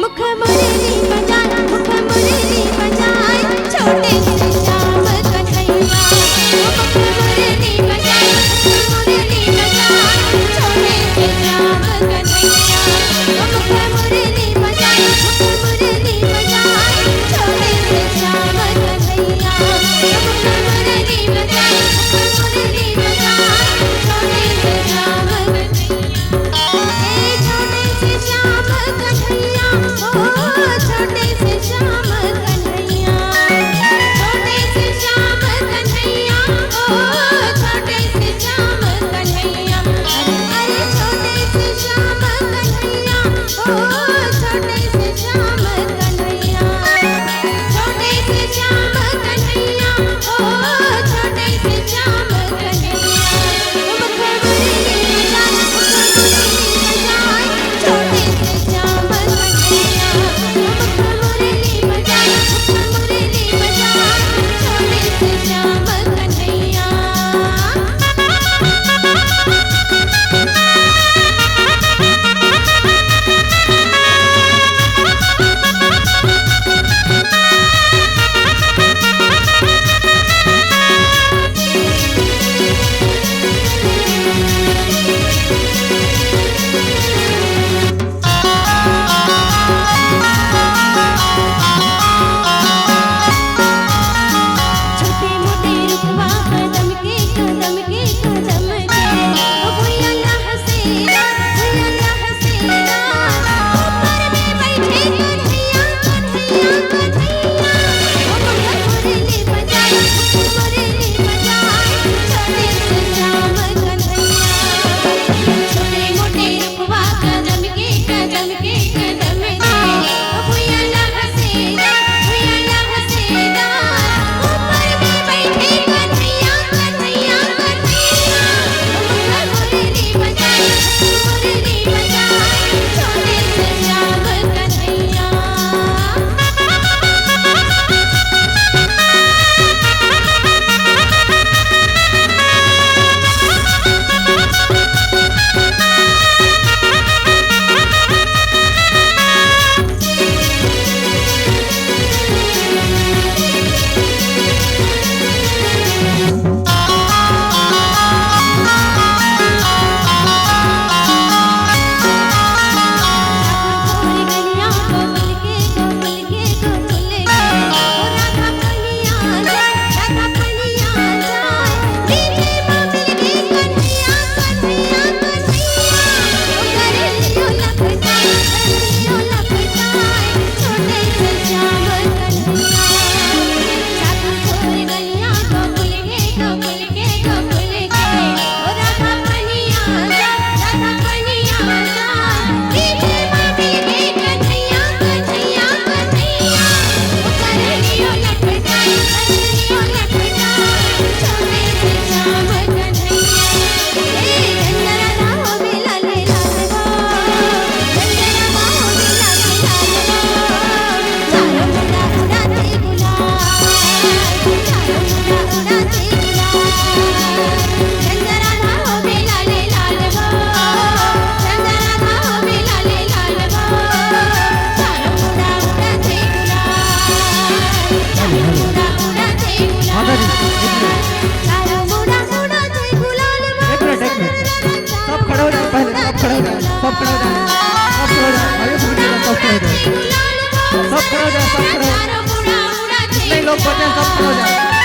मुख मुरली बजाए, मुख मुरली बजाए, छोटे से श्याम कन्हैया। मुख मुरली बजाए, मुख मुरली बजाए, छोटे से श्याम कन्हैया। मुख मुरली बजाए, मुख मुरली बजाए, छोटे से श्याम कन्हैया। मुख मुरली बजाए, मुख मुरली बजाए, छोटे से श्याम कन्हैया। छोटे से श्याम कन्हैया, छोटे से श्याम कन्हैया, छोटे से श्याम कन्हैया। अरे अरे छोटे से श्याम कन्हैया, छोटे से श्याम कन्हैया। छोटे से श्याम कन्हैया, छोटे से श्याम कन्हैया। मुख मुरली बजाए, मुख मुरली बजाए, छोटे से श्याम कन्हैया। मुख मुरली बजाए, मुख मुरली बजाए, छोटे से श्याम कन्हैया। छोटे मोटे रुखवा कदम के कदम के कदम के, ओ भैया हसेरा, भैया हसेरा। ऊपर में बैठे कन्हैया, कन्हैया, कन्हैया। ओ मुख मुरली बजाए, मुख मुरली बजाए, छोटे से श्याम कन्हैया। छोटे मोटे रुखवा कदम के कदम के कदम के, ओ भैया हसेरा, भैया हसेरा। ऊपर में बैठे कन्हैया, कन्हैया, कन्हैया। मुख मुरली बजाए, मुख मुरली बजाए, छोटे से श्याम कन्हैया। और गलियां गोकुल के गोकुल के गोकुल के, ओ राधा कन्हैया जाए, राधा कन्हैया जाए। पीछे बाबिल के कन्हैया, कन्हैया, कन्हैया। ओ गलियों लपटाए, गलियों लपटाए, छोटे से श्याम कन्हैया। साधु छोड़ गलियां गोकुल के गोकुल के गोकुल के, ओ राधा कन्हैया जाए, राधा कन्हैया जाए। पीछे बाबिल के कन्हैया, कन्हैया, कन्हैया। ओ गलियों लपटाए, गलियों लपटाए, छोटे से श्याम कन्हैया। हे गंजरा हो बेला ले लाल हो, गंजरा हो बेला ले लाल हो। चारों मुड़ा उड़ाते गुलाल, चारों मुड़ा उड़ाते गुलाल। गंजरा हो बेला ले लाल हो, गंजरा हो बेला ले लाल हो। चारों मुड़ा उड़ाते गुलाल, चारों मुड़ा उड़ाते गुलाल। चारों मुड़ा उड़ाते गुलाल। एक मिनट, सब खड़े हो जाओ, पहले सब खड़े हो जाओ, सब खड़े हो जाओ, सब खड़े हो जाओ, आगे पूछ लेना, सब खड़े हो जाओ, सब खड़े हो जाओ, सब खड़े हो जाओ। नहीं लोग बचे, सब खड़े हो जाओ।